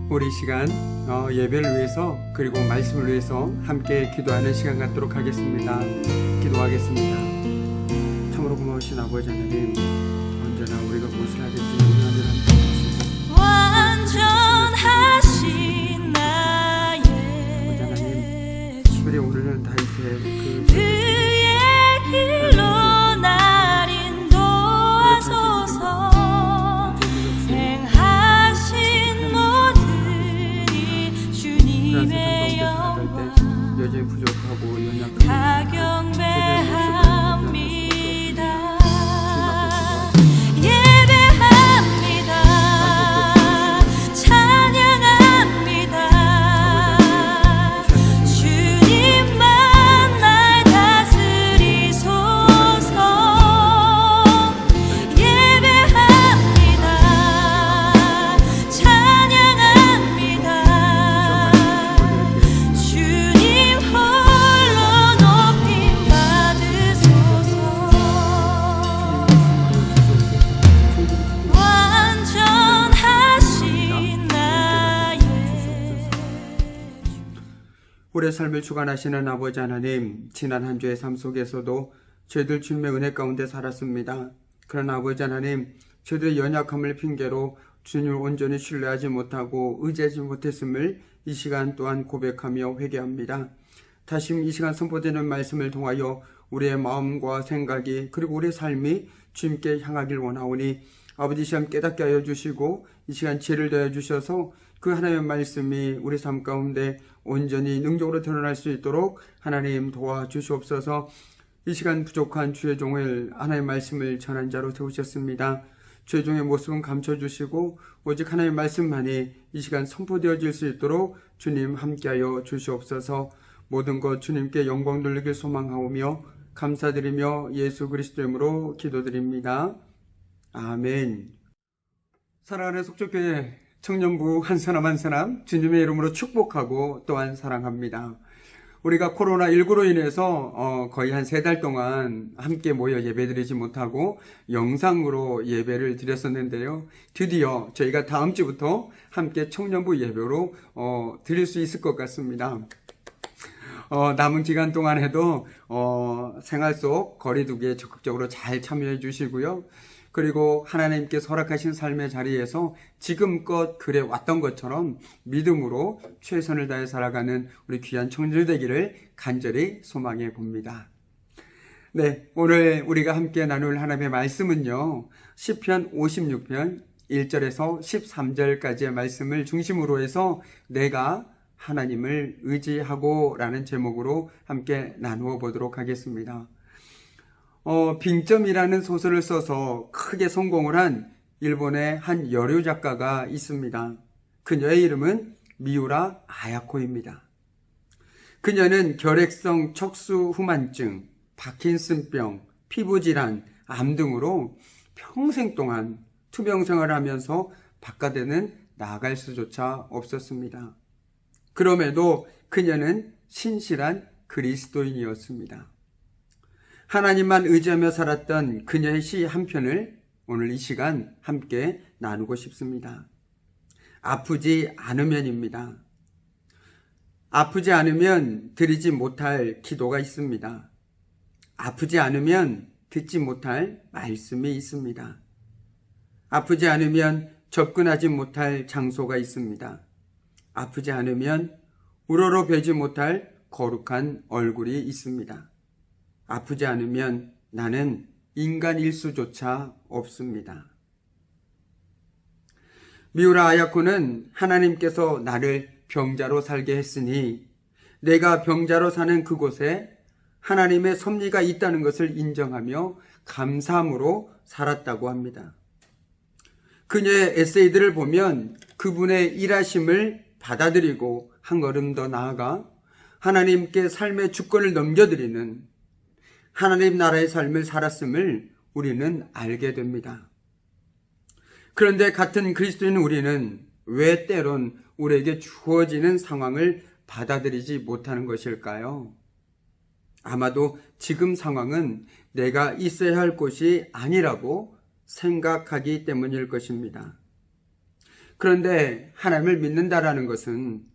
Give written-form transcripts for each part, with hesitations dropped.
우리 시간 예배를 위해서 그리고 말씀을 위해서 함께 기도하는 시간 갖도록 하겠습니다. 기도하겠습니다. 참으로 고마우신 아버지 하나님, 언제나 우리가 무엇을 하든지 은혜를 완전하신 나의 우리 오늘은 다윗의 그의 길로 날 인도하소서. 행하신 모든 이 주님의 영광 여전히 부족하고 연약한 다 경배합니다. 예배합니다. 찬양합니다. 주님만 날 다스리소서. 예배합니다. 찬양합니다. 주님 홀로 높임 받으소서. 완전하신 나의 우리의 삶을 주관하시는 아버지 하나님, 지난 한 주의 삶 속에서도 저희들 주님의 은혜 가운데 살았습니다. 그러나 아버지 하나님, 저희들의 연약함을 핑계로 주님을 온전히 신뢰하지 못하고 의지하지 못했음을 이 시간 또한 고백하며 회개합니다. 다시 이 시간 선포되는 말씀을 통하여 우리의 마음과 생각이 그리고 우리의 삶이 주님께 향하길 원하오니 아버지 이 시간 깨닫게 하여 주시고 이 시간 지혜를 더해 주셔서 그 하나님의 말씀이 우리 삶 가운데 온전히 능력으로 드러날 수 있도록 하나님 도와주시옵소서. 이 시간 부족한 주의 종을 하나님의 말씀을 전한 자로 세우셨습니다. 주의 종의 모습은 감춰주시고 오직 하나님의 말씀만이 이 시간 선포되어질 수 있도록 주님 함께하여 주시옵소서. 모든 것 주님께 영광 돌리길 소망하오며 감사드리며 예수 그리스도 이름으로 기도드립니다. 아멘. 사랑하는 속초교회 청년부 한 사람 한 사람 주님의 이름으로 축복하고 또한 사랑합니다. 우리가 코로나19로 인해서 거의 한 3달 동안 함께 모여 예배드리지 못하고 영상으로 예배를 드렸었는데요. 드디어 저희가 다음 주부터 함께 청년부 예배로 드릴 수 있을 것 같습니다. 남은 기간 동안에도 생활 속 거리두기에 적극적으로 잘 참여해 주시고요. 그리고 하나님께서 허락하신 삶의 자리에서 지금껏 그래 왔던 것처럼 믿음으로 최선을 다해 살아가는 우리 귀한 청년이 되기를 간절히 소망해 봅니다. 네, 오늘 우리가 함께 나눌 하나님의 말씀은요, 시편 56편 1절에서 13절까지의 말씀을 중심으로 해서 내가 하나님을 의지하고 라는 제목으로 함께 나누어 보도록 하겠습니다. 빙점이라는 소설을 써서 크게 성공을 한 일본의 한 여류 작가가 있습니다. 그녀의 이름은 미우라 아야코입니다. 그녀는 결핵성 척수 후만증, 파킨슨병, 피부질환, 암 등으로 평생 동안 투병생활을 하면서 바깥에는 나아갈 수조차 없었습니다. 그럼에도 그녀는 신실한 그리스도인이었습니다. 하나님만 의지하며 살았던 그녀의 시 한 편을 오늘 이 시간 함께 나누고 싶습니다. 아프지 않으면입니다. 아프지 않으면 드리지 못할 기도가 있습니다. 아프지 않으면 듣지 못할 말씀이 있습니다. 아프지 않으면 접근하지 못할 장소가 있습니다. 아프지 않으면 우러러뵈지 못할 거룩한 얼굴이 있습니다. 아프지 않으면 나는 인간일 수조차 없습니다. 미우라 아야코는 하나님께서 나를 병자로 살게 했으니 내가 병자로 사는 그곳에 하나님의 섭리가 있다는 것을 인정하며 감사함으로 살았다고 합니다. 그녀의 에세이들을 보면 그분의 일하심을 받아들이고 한 걸음 더 나아가 하나님께 삶의 주권을 넘겨드리는 하나님 나라의 삶을 살았음을 우리는 알게 됩니다. 그런데 같은 그리스도인 우리는 왜 때론 우리에게 주어지는 상황을 받아들이지 못하는 것일까요? 아마도 지금 상황은 내가 있어야 할 곳이 아니라고 생각하기 때문일 것입니다. 그런데 하나님을 믿는다라는 것은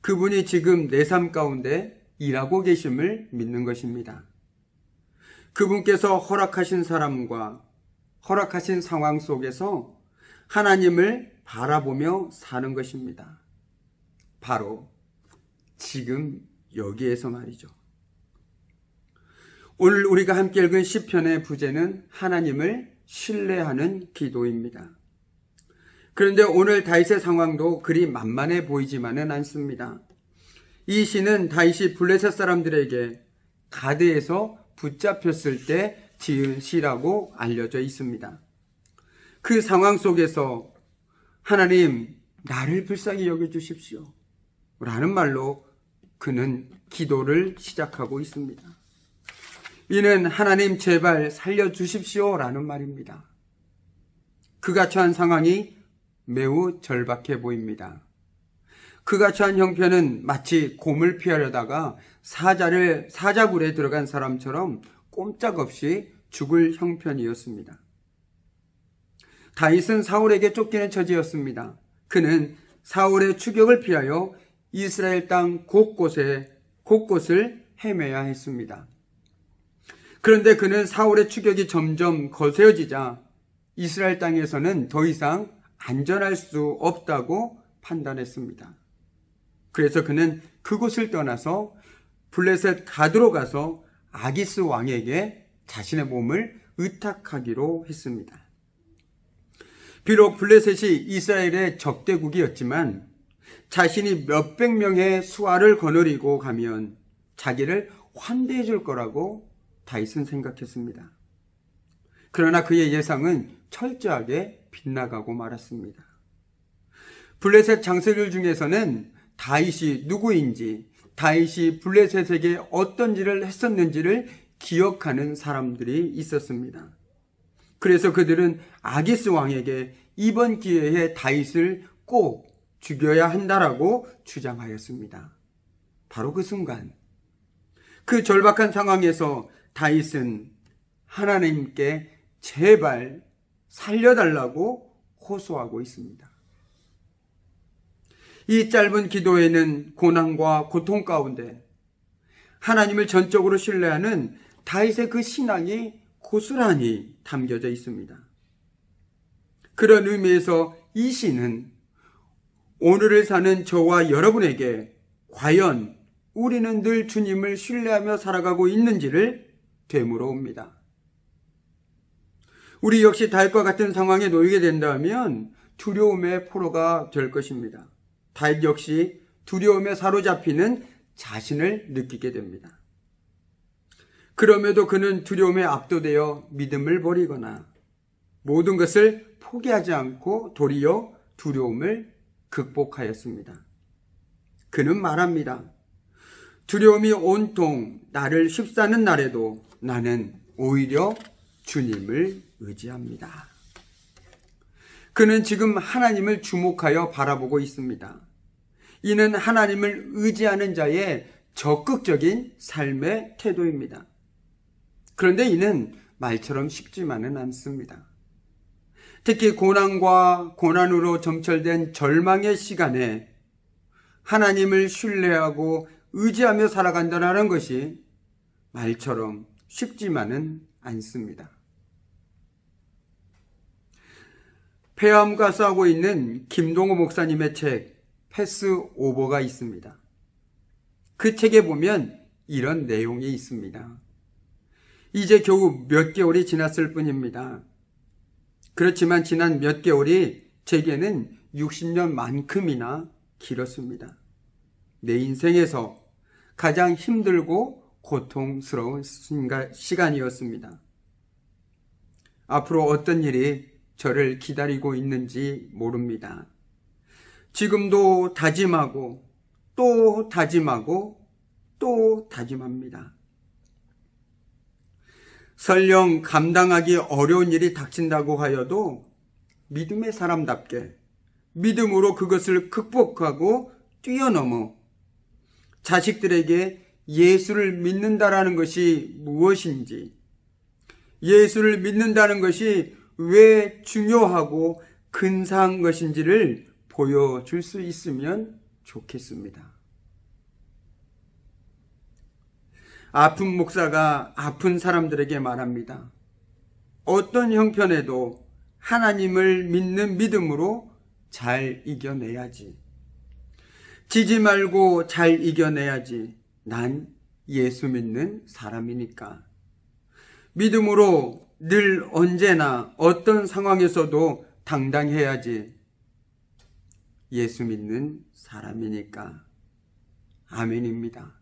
그분이 지금 내 삶 가운데 일하고 계심을 믿는 것입니다. 그분께서 허락하신 사람과 허락하신 상황 속에서 하나님을 바라보며 사는 것입니다. 바로 지금 여기에서 말이죠. 오늘 우리가 함께 읽은 시편의 부제는 하나님을 신뢰하는 기도입니다. 그런데 오늘 다윗의 상황도 그리 만만해 보이지만은 않습니다. 이 시는 다윗이 블레셋 사람들에게 가드에서 붙잡혔을 때 지은 시라고 알려져 있습니다. 그 상황 속에서 하나님, 나를 불쌍히 여겨주십시오 라는 말로 그는 기도를 시작하고 있습니다. 이는 하나님 제발 살려주십시오 라는 말입니다. 그가 처한 상황이 매우 절박해 보입니다. 그가 처한 형편은 마치 곰을 피하려다가 사자굴에 들어간 사람처럼 꼼짝없이 죽을 형편이었습니다. 다윗은 사울에게 쫓기는 처지였습니다. 그는 사울의 추격을 피하여 이스라엘 땅 곳곳을 헤매야 했습니다. 그런데 그는 사울의 추격이 점점 거세어지자 이스라엘 땅에서는 더 이상 안전할 수 없다고 판단했습니다. 그래서 그는 그곳을 떠나서 블레셋 가드로 가서 아기스 왕에게 자신의 몸을 의탁하기로 했습니다. 비록 블레셋이 이스라엘의 적대국이었지만 자신이 몇백 명의 수하를 거느리고 가면 자기를 환대해 줄 거라고 다윗은 생각했습니다. 그러나 그의 예상은 철저하게 빗나가고 말았습니다. 블레셋 장수들 중에서는 다윗이 누구인지, 다윗이 블레셋에게 어떤 일을 했었는지를 기억하는 사람들이 있었습니다. 그래서 그들은 아기스 왕에게 이번 기회에 다윗을 꼭 죽여야 한다라고 주장하였습니다. 바로 그 순간, 그 절박한 상황에서 다윗은 하나님께 제발 살려달라고 호소하고 있습니다. 이 짧은 기도에는 고난과 고통 가운데 하나님을 전적으로 신뢰하는 다윗의 그 신앙이 고스란히 담겨져 있습니다. 그런 의미에서 이 시는 오늘을 사는 저와 여러분에게 과연 우리는 늘 주님을 신뢰하며 살아가고 있는지를 되물어 옵니다. 우리 역시 다윗과 같은 상황에 놓이게 된다면 두려움의 포로가 될 것입니다. 다윗 역시 두려움에 사로잡히는 자신을 느끼게 됩니다. 그럼에도 그는 두려움에 압도되어 믿음을 버리거나 모든 것을 포기하지 않고 도리어 두려움을 극복하였습니다. 그는 말합니다. 두려움이 온통 나를 휩싸는 날에도 나는 오히려 주님을 의지합니다. 그는 지금 하나님을 주목하여 바라보고 있습니다. 이는 하나님을 의지하는 자의 적극적인 삶의 태도입니다. 그런데 이는 말처럼 쉽지만은 않습니다. 특히 고난과 고난으로 점철된 절망의 시간에 하나님을 신뢰하고 의지하며 살아간다는 것이 말처럼 쉽지만은 않습니다. 폐암과 싸우고 있는 김동호 목사님의 책 패스 오버가 있습니다. 그 책에 보면 이런 내용이 있습니다. 이제 겨우 몇 개월이 지났을 뿐입니다. 그렇지만 지난 몇 개월이 제게는 60년만큼이나 길었습니다. 내 인생에서 가장 힘들고 고통스러운 시간이었습니다. 앞으로 어떤 일이 저를 기다리고 있는지 모릅니다. 지금도 다짐하고 또 다짐하고 또 다짐합니다. 설령 감당하기 어려운 일이 닥친다고 하여도 믿음의 사람답게 믿음으로 그것을 극복하고 뛰어넘어 자식들에게 예수를 믿는다라는 것이 무엇인지, 예수를 믿는다는 것이 왜 중요하고 근사한 것인지를 보여줄 수 있으면 좋겠습니다. 아픈 목사가 아픈 사람들에게 말합니다. 어떤 형편에도 하나님을 믿는 믿음으로 잘 이겨내야지. 지지 말고 잘 이겨내야지. 난 예수 믿는 사람이니까. 믿음으로 늘 언제나 어떤 상황에서도 당당해야지. 예수 믿는 사람이니까. 아멘입니다.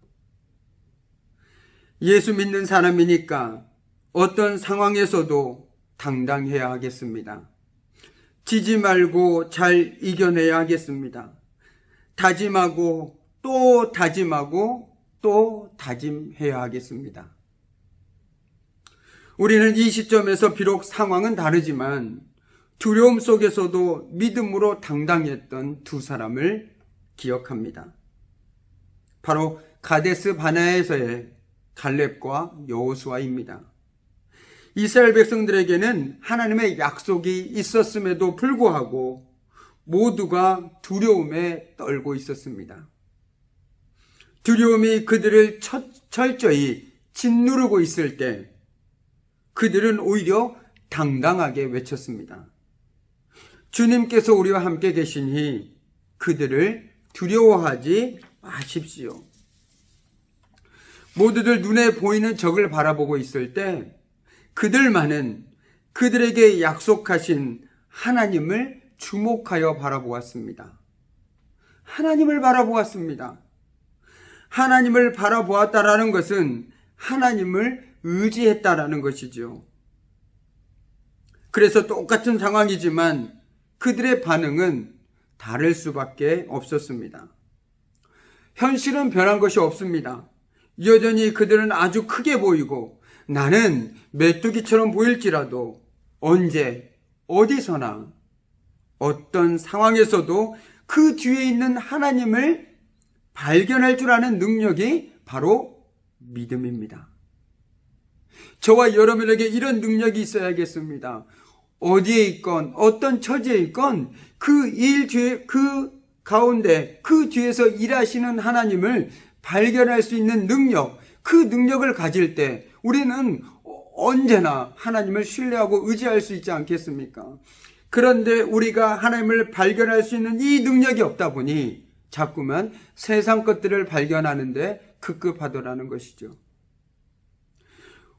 예수 믿는 사람이니까 어떤 상황에서도 당당해야 하겠습니다. 지지 말고 잘 이겨내야 하겠습니다. 다짐하고 또 다짐하고 또 다짐해야 하겠습니다. 우리는 이 시점에서 비록 상황은 다르지만 두려움 속에서도 믿음으로 당당했던 두 사람을 기억합니다. 바로 가데스 바네아에서의 갈렙과 여호수아입니다. 이스라엘 백성들에게는 하나님의 약속이 있었음에도 불구하고 모두가 두려움에 떨고 있었습니다. 두려움이 그들을 철저히 짓누르고 있을 때 그들은 오히려 당당하게 외쳤습니다. 주님께서 우리와 함께 계시니 그들을 두려워하지 마십시오. 모두들 눈에 보이는 적을 바라보고 있을 때 그들만은 그들에게 약속하신 하나님을 주목하여 바라보았습니다. 하나님을 바라보았습니다. 하나님을 바라보았다라는 것은 하나님을 의지했다라는 것이죠. 그래서 똑같은 상황이지만 그들의 반응은 다를 수밖에 없었습니다. 현실은 변한 것이 없습니다. 여전히 그들은 아주 크게 보이고 나는 메뚜기처럼 보일지라도 언제 어디서나 어떤 상황에서도 그 뒤에 있는 하나님을 발견할 줄 아는 능력이 바로 믿음입니다. 저와 여러분에게 이런 능력이 있어야겠습니다. 어디에 있건 어떤 처지에 있건 그 일 뒤에 그 가운데 그 뒤에서 일하시는 하나님을 발견할 수 있는 능력, 그 능력을 가질 때 우리는 언제나 하나님을 신뢰하고 의지할 수 있지 않겠습니까? 그런데 우리가 하나님을 발견할 수 있는 이 능력이 없다 보니 자꾸만 세상 것들을 발견하는데 급급하더라는 것이죠.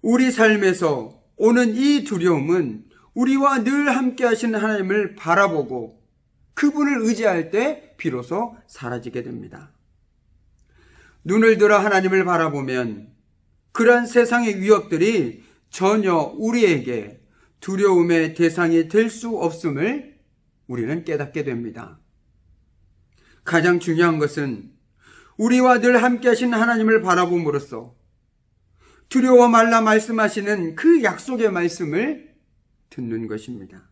우리 삶에서 오는 이 두려움은 우리와 늘 함께 하시는 하나님을 바라보고 그분을 의지할 때 비로소 사라지게 됩니다. 눈을 들어 하나님을 바라보면 그러한 세상의 위협들이 전혀 우리에게 두려움의 대상이 될 수 없음을 우리는 깨닫게 됩니다. 가장 중요한 것은 우리와 늘 함께 하신 하나님을 바라봄으로써 두려워 말라 말씀하시는 그 약속의 말씀을 듣는 것입니다.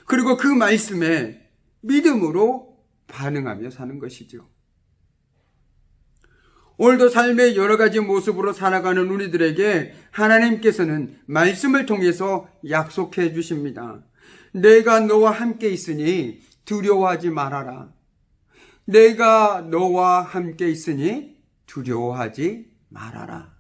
그리고 그 말씀에 믿음으로 반응하며 사는 것이죠. 오늘도 삶의 여러 가지 모습으로 살아가는 우리들에게 하나님께서는 말씀을 통해서 약속해 주십니다. 내가 너와 함께 있으니 두려워하지 말아라. 내가 너와 함께 있으니 두려워하지 말아라.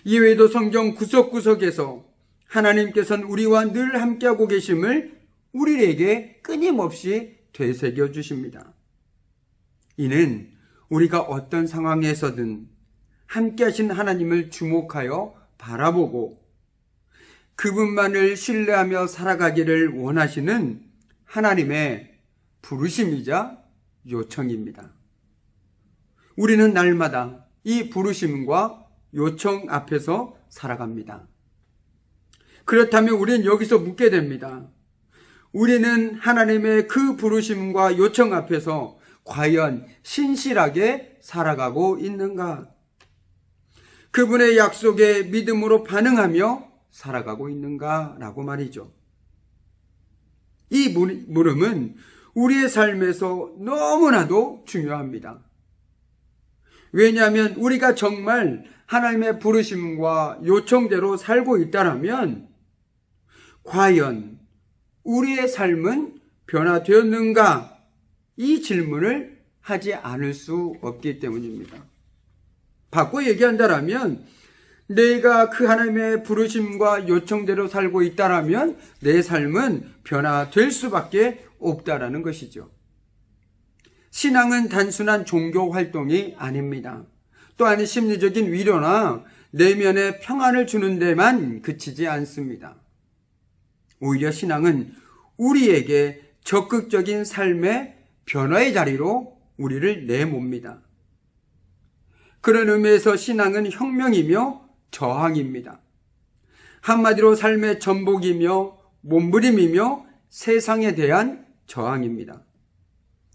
이외에도 성경 구석구석에서 하나님께서는 우리와 늘 함께하고 계심을 우리에게 끊임없이 되새겨 주십니다. 이는 우리가 어떤 상황에서든 함께하신 하나님을 주목하여 바라보고 그분만을 신뢰하며 살아가기를 원하시는 하나님의 부르심이자 요청입니다. 우리는 날마다 이 부르심과 요청 앞에서 살아갑니다. 그렇다면 우리는 여기서 묻게 됩니다. 우리는 하나님의 그 부르심과 요청 앞에서 과연 신실하게 살아가고 있는가? 그분의 약속에 믿음으로 반응하며 살아가고 있는가? 라고 말이죠. 이 물음은 우리의 삶에서 너무나도 중요합니다. 왜냐하면 우리가 정말 하나님의 부르심과 요청대로 살고 있다면 과연 우리의 삶은 변화되었는가? 이 질문을 하지 않을 수 없기 때문입니다. 바꿔 얘기한다면 내가 그 하나님의 부르심과 요청대로 살고 있다라면 내 삶은 변화될 수밖에 없다라는 것이죠. 신앙은 단순한 종교 활동이 아닙니다. 또한 심리적인 위로나 내면의 평안을 주는 데만 그치지 않습니다. 오히려 신앙은 우리에게 적극적인 삶의 변화의 자리로 우리를 내몹니다. 그런 의미에서 신앙은 혁명이며 저항입니다. 한마디로 삶의 전복이며 몸부림이며 세상에 대한 저항입니다.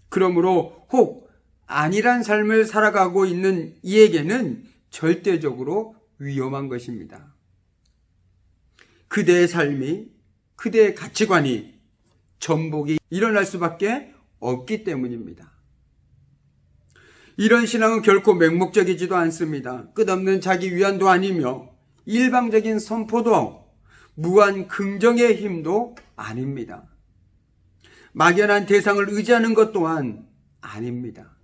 그러므로 혹 아니란 삶을 살아가고 있는 이에게는 절대적으로 위험한 것입니다. 그대의 삶이, 그대의 가치관이 전복이 일어날 수밖에 없기 때문입니다. 이런 신앙은 결코 맹목적이지도 않습니다. 끝없는 자기 위안도 아니며 일방적인 선포도 무한 긍정의 힘도 아닙니다. 막연한 대상을 의지하는 것 또한 아닙니다.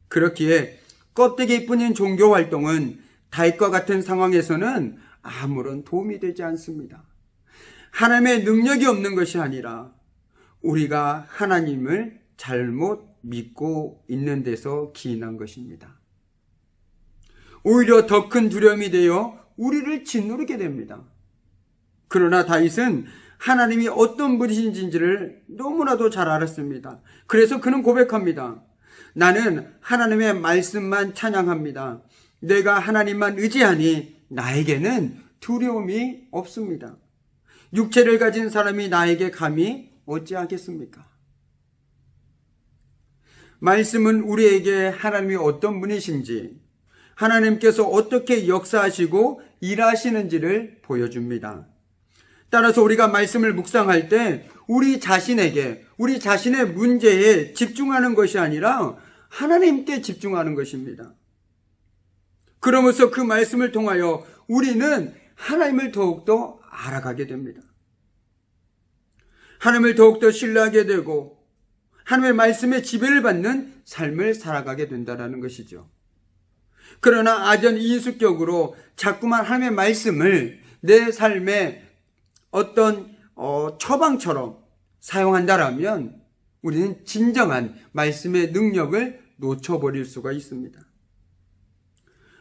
그렇기에 껍데기뿐인 종교 활동은 다윗과 같은 상황에서는 아무런 도움이 되지 않습니다. 하나님의 능력이 없는 것이 아니라 우리가 하나님을 잘못 믿고 있는 데서 기인한 것입니다. 오히려 더 큰 두려움이 되어 우리를 짓누르게 됩니다. 그러나 다윗은 하나님이 어떤 분이신지를 너무나도 잘 알았습니다. 그래서 그는 고백합니다. 나는 하나님의 말씀만 찬양합니다. 내가 하나님만 의지하니 나에게는 두려움이 없습니다. 육체를 가진 사람이 나에게 감히 어찌하겠습니까? 말씀은 우리에게 하나님이 어떤 분이신지, 하나님께서 어떻게 역사하시고 일하시는지를 보여줍니다. 따라서 우리가 말씀을 묵상할 때 우리 자신에게, 우리 자신의 문제에 집중하는 것이 아니라 하나님께 집중하는 것입니다. 그러면서 그 말씀을 통하여 우리는 하나님을 더욱더 알아가게 됩니다. 하나님을 더욱더 신뢰하게 되고 하나님의 말씀에 지배를 받는 삶을 살아가게 된다는 것이죠. 그러나 아전인수격으로 자꾸만 하나님의 말씀을 내 삶의 어떤 처방처럼 사용한다라면 우리는 진정한 말씀의 능력을 놓쳐버릴 수가 있습니다.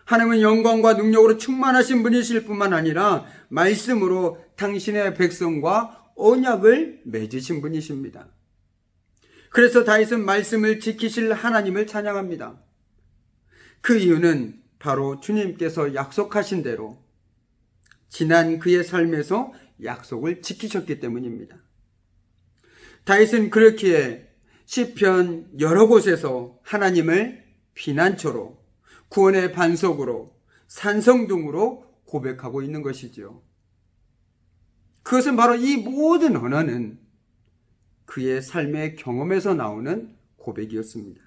하나님은 영광과 능력으로 충만하신 분이실 뿐만 아니라 말씀으로 당신의 백성과 언약을 맺으신 분이십니다. 그래서 다윗은 말씀을 지키실 하나님을 찬양합니다. 그 이유는 바로 주님께서 약속하신 대로 지난 그의 삶에서 약속을 지키셨기 때문입니다. 다윗은 그렇기에 시편 여러 곳에서 하나님을 피난처로, 구원의 반석으로, 산성등으로 고백하고 있는 것이지요. 그것은 바로 이 모든 언어는 그의 삶의 경험에서 나오는 고백이었습니다.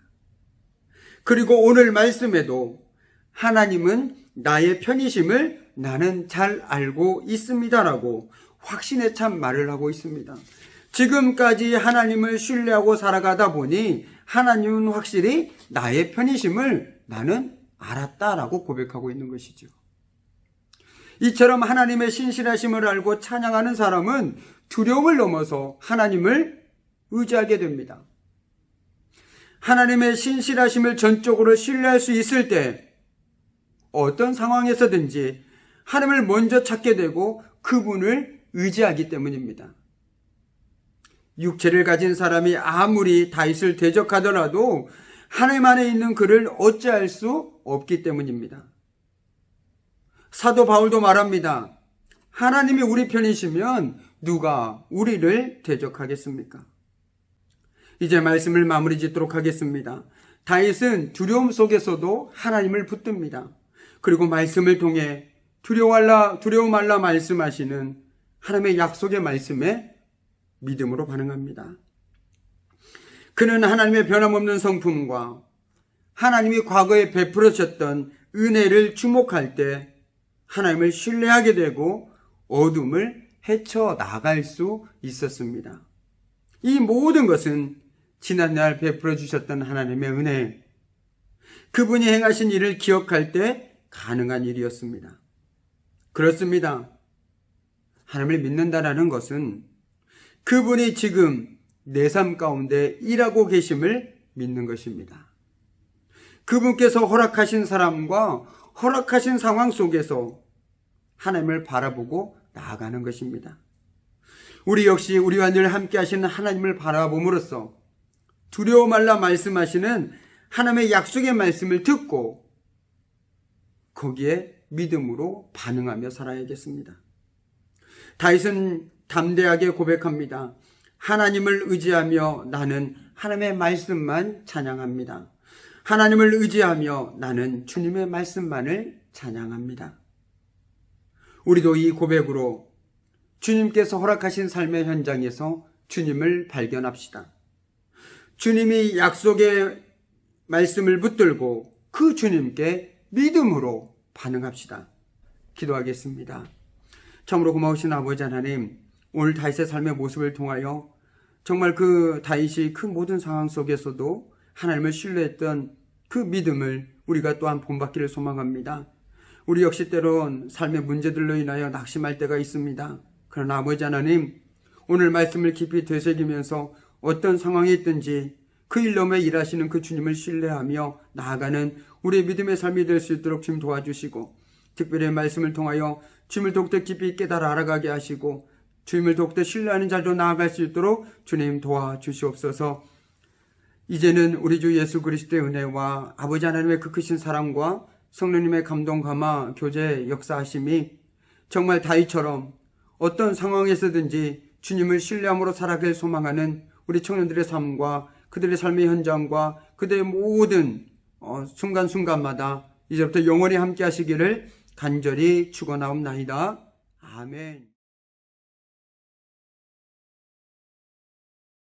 그리고 오늘 말씀에도 하나님은 나의 편이심을 나는 잘 알고 있습니다라고 확신에 찬 말을 하고 있습니다. 지금까지 하나님을 신뢰하고 살아가다 보니 하나님은 확실히 나의 편이심을 나는 알았다라고 고백하고 있는 것이죠. 이처럼 하나님의 신실하심을 알고 찬양하는 사람은 두려움을 넘어서 하나님을 의지하게 됩니다. 하나님의 신실하심을 전적으로 신뢰할 수 있을 때 어떤 상황에서든지 하나님을 먼저 찾게 되고 그분을 의지하기 때문입니다. 육체를 가진 사람이 아무리 다윗을 대적하더라도 하나님 안에 있는 그를 어찌할 수 없기 때문입니다. 사도 바울도 말합니다. 하나님이 우리 편이시면 누가 우리를 대적하겠습니까? 이제 말씀을 마무리 짓도록 하겠습니다. 다윗은 두려움 속에서도 하나님을 붙듭니다. 그리고 말씀을 통해 두려움 말라 말씀하시는 하나님의 약속의 말씀에 믿음으로 반응합니다. 그는 하나님의 변함없는 성품과 하나님이 과거에 베풀으셨던 은혜를 주목할 때 하나님을 신뢰하게 되고 어둠을 헤쳐나갈 수 있었습니다. 이 모든 것은 지난날 베풀어 주셨던 하나님의 은혜, 그분이 행하신 일을 기억할 때 가능한 일이었습니다. 그렇습니다. 하나님을 믿는다라는 것은 그분이 지금 내 삶 가운데 일하고 계심을 믿는 것입니다. 그분께서 허락하신 사람과 허락하신 상황 속에서 하나님을 바라보고 나아가는 것입니다. 우리 역시 우리와 늘 함께 하시는 하나님을 바라봄으로써 두려워 말라 말씀하시는 하나님의 약속의 말씀을 듣고 거기에 믿음으로 반응하며 살아야겠습니다. 다윗은 담대하게 고백합니다. 하나님을 의지하며 나는 하나님의 말씀만 찬양합니다. 하나님을 의지하며 나는 주님의 말씀만을 찬양합니다. 우리도 이 고백으로 주님께서 허락하신 삶의 현장에서 주님을 발견합시다. 주님이 약속의 말씀을 붙들고 그 주님께 믿음으로 반응합시다. 기도하겠습니다. 참으로 고마우신 아버지 하나님, 오늘 다윗의 삶의 모습을 통하여 정말 그 다윗이 그 모든 상황 속에서도 하나님을 신뢰했던 그 믿음을 우리가 또한 본받기를 소망합니다. 우리 역시 때론 삶의 문제들로 인하여 낙심할 때가 있습니다. 그러나 아버지 하나님, 오늘 말씀을 깊이 되새기면서 어떤 상황이 있든지 그 일로 일하시는 그 주님을 신뢰하며 나아가는 우리의 믿음의 삶이 될 수 있도록 주님 도와주시고, 특별히 말씀을 통하여 주님을 더욱더 깊이 깨달아 알아가게 하시고 주님을 더욱더 신뢰하는 자로 나아갈 수 있도록 주님 도와주시옵소서. 이제는 우리 주 예수 그리스도의 은혜와 아버지 하나님의 그 크신 사랑과 성령님의 감동 감화 교제 역사하심이 정말 다윗처럼 어떤 상황에서든지 주님을 신뢰함으로 살아가길 소망하는 우리 청년들의 삶과 그들의 삶의 현장과 그들의 모든 순간순간마다 이제부터 영원히 함께 하시기를 간절히 축원하옵나이다. 아멘.